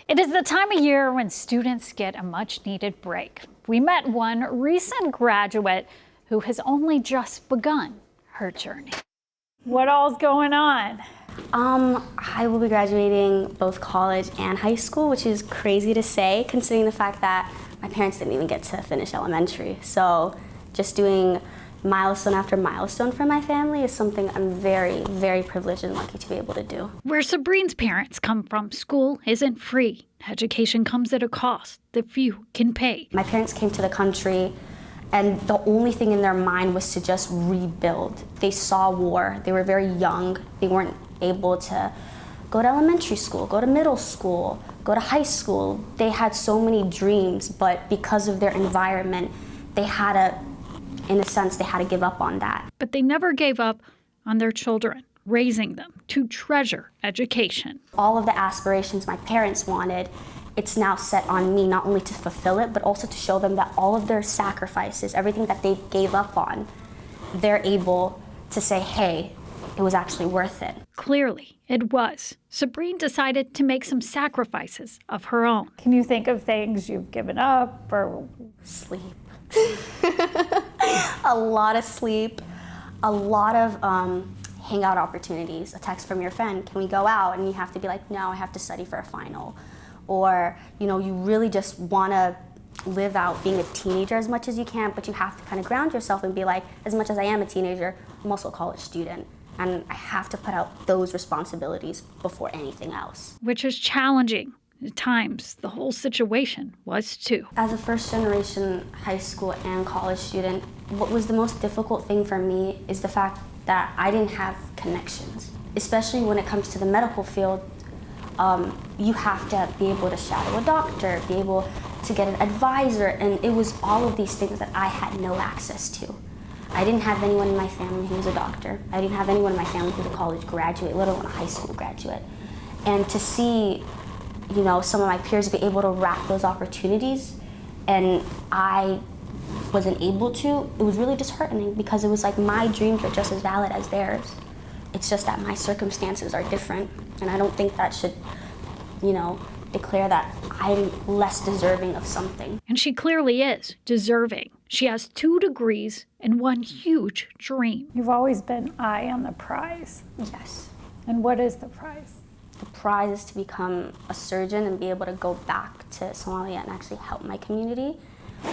It is the time of year when students get a much-needed break. We met one recent graduate who has only just begun her journey. What all's going on? I will be graduating both college and high school, which is crazy to say considering the fact that my parents didn't even get to finish elementary. So just doing milestone after milestone for my family is something I'm very, very privileged and lucky to be able to do. Where Sabrine's parents come from, school isn't free. Education comes at a cost that few can pay. My parents came to the country and the only thing in their mind was to just rebuild. They saw war, they were very young, they weren't able to go to elementary school, go to middle school, go to high school. They had so many dreams, but because of their environment, they had in a sense, they had to give up on that. But they never gave up on their children, raising them to treasure education. All of the aspirations my parents wanted, it's now set on me not only to fulfill it, but also to show them that all of their sacrifices, everything that they gave up on, they're able to say, hey, it was actually worth it. Clearly, it was. Sabrine decided to make some sacrifices of her own. Can you think of things you've given up or? Sleep. A lot of sleep, a lot of hangout opportunities, a text from your friend, can we go out? And you have to be like, no, I have to study for a final. Or, you really just want to live out being a teenager as much as you can, but you have to kind of ground yourself and be like, as much as I am a teenager, I'm also a college student. And I have to put out those responsibilities before anything else. Which is challenging. At times, the whole situation was too. As a first-generation high school and college student, what was the most difficult thing for me is the fact that I didn't have connections. Especially when it comes to the medical field, you have to be able to shadow a doctor, be able to get an advisor, and it was all of these things that I had no access to. I didn't have anyone in my family who was a doctor. I didn't have anyone in my family who was a college graduate, let alone a high school graduate. And to see some of my peers be able to wrap those opportunities and I wasn't able to, it was really disheartening because it was like my dreams are just as valid as theirs. It's just that my circumstances are different and I don't think that should, declare that I'm less deserving of something. And she clearly is deserving. She has 2 degrees and one huge dream. You've always been eye on the prize. Yes. And what is the prize? The prize is to become a surgeon and be able to go back to Somalia and actually help my community.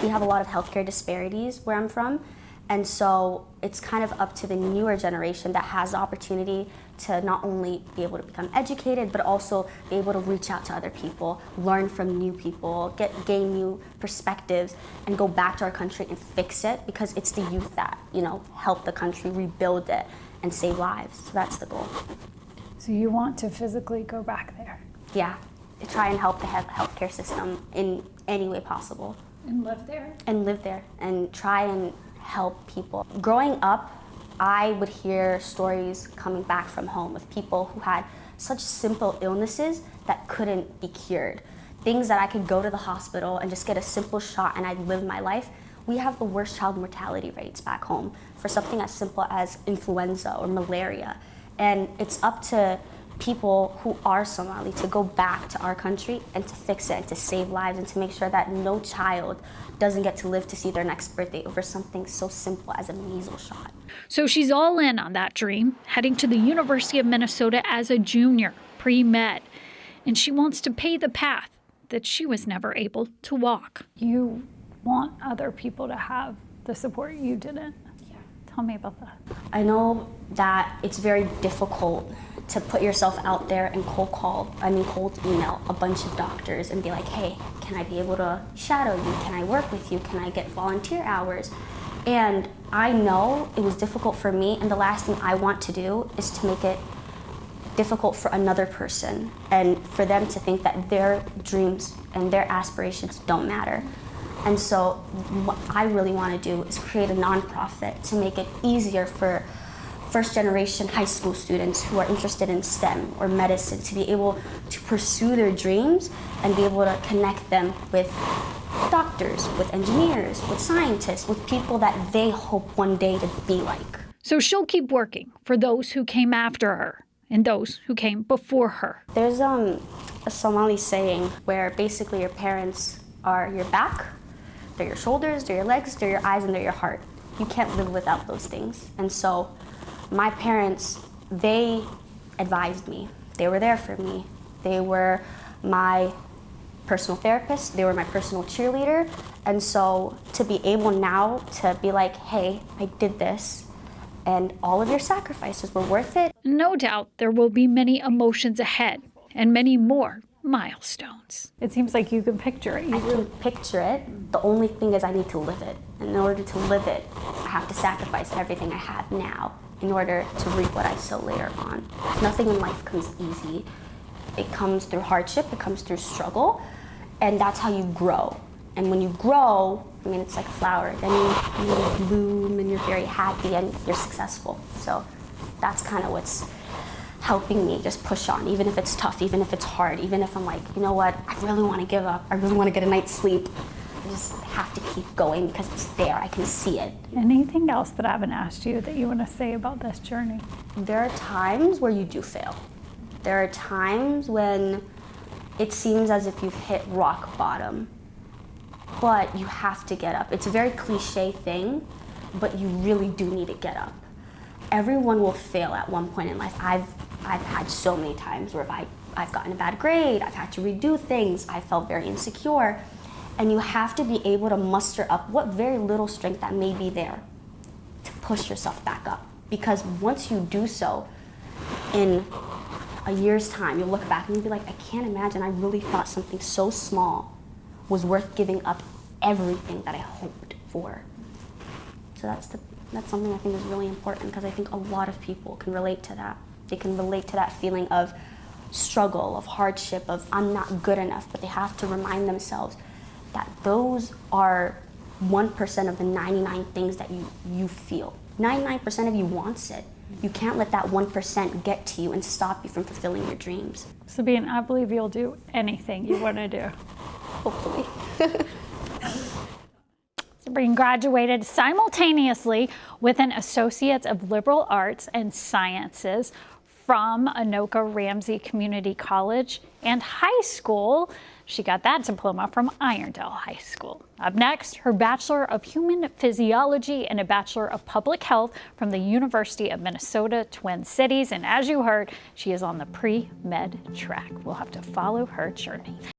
We have a lot of healthcare disparities where I'm from, and so it's kind of up to the newer generation that has the opportunity to not only be able to become educated, but also be able to reach out to other people, learn from new people, gain new perspectives, and go back to our country and fix it, because it's the youth that, help the country rebuild it and save lives. So that's the goal. So you want to physically go back there? Yeah, to try and help the healthcare system in any way possible. And live there? And live there and try and help people. Growing up, I would hear stories coming back from home of people who had such simple illnesses that couldn't be cured. Things that I could go to the hospital and just get a simple shot and I'd live my life. We have the worst child mortality rates back home for something as simple as influenza or malaria. And it's up to people who are Somali to go back to our country and to fix it and to save lives and to make sure that no child doesn't get to live to see their next birthday over something so simple as a measles shot. So she's all in on that dream, heading to the University of Minnesota as a junior, pre-med. And she wants to pave the path that she was never able to walk. You want other people to have the support you didn't. Tell me about that. I know that it's very difficult to put yourself out there and cold email a bunch of doctors and be like, hey, can I be able to shadow you? Can I work with you? Can I get volunteer hours? And I know it was difficult for me, and the last thing I want to do is to make it difficult for another person and for them to think that their dreams and their aspirations don't matter. And so what I really want to do is create a nonprofit to make it easier for first-generation high school students who are interested in STEM or medicine to be able to pursue their dreams and be able to connect them with doctors, with engineers, with scientists, with people that they hope one day to be like. So she'll keep working for those who came after her and those who came before her. There's a Somali saying where basically your parents are your back, they're your shoulders, they're your legs, they're your eyes, and they're your heart. You can't live without those things. And so my parents, they advised me. They were there for me. They were my personal therapist. They were my personal cheerleader. And so to be able now to be like, hey, I did this, and all of your sacrifices were worth it. No doubt there will be many emotions ahead and many more milestones. It seems like you can picture it. I can picture it. The only thing is I need to live it. And in order to live it, I have to sacrifice everything I have now in order to reap what I sow later on. Nothing in life comes easy. It comes through hardship, it comes through struggle, and that's how you grow. And when you grow, I mean, it's like a flower. Then you bloom and you're very happy and you're successful. So that's kind of what's helping me just push on, even if it's tough, even if it's hard, even if I'm like, you know what, I really want to give up. I really want to get a night's sleep. I just have to keep going because it's there. I can see it. Anything else that I haven't asked you that you want to say about this journey? There are times where you do fail. There are times when it seems as if you've hit rock bottom, but you have to get up. It's a very cliche thing, but you really do need to get up. Everyone will fail at one point in life. I've had so many times where I've gotten a bad grade, I've had to redo things, I felt very insecure, and you have to be able to muster up what very little strength that may be there to push yourself back up. Because once you do so, in a year's time, you'll look back and you'll be like, I can't imagine I really thought something so small was worth giving up everything that I hoped for. So that's something I think is really important, because I think a lot of people can relate to that. They can relate to that feeling of struggle, of hardship, of I'm not good enough, but they have to remind themselves that those are 1% of the 99 things that you feel. 99% of you wants it. You can't let that 1% get to you and stop you from fulfilling your dreams. Sabine, I believe you'll do anything you want to do. Hopefully. Sabine graduated simultaneously with an Associates of Liberal Arts and Sciences from Anoka Ramsey Community College and High School. She got that diploma from Irondale High School. Up next, her Bachelor of Human Physiology and a Bachelor of Public Health from the University of Minnesota Twin Cities. And as you heard, she is on the pre-med track. We'll have to follow her journey.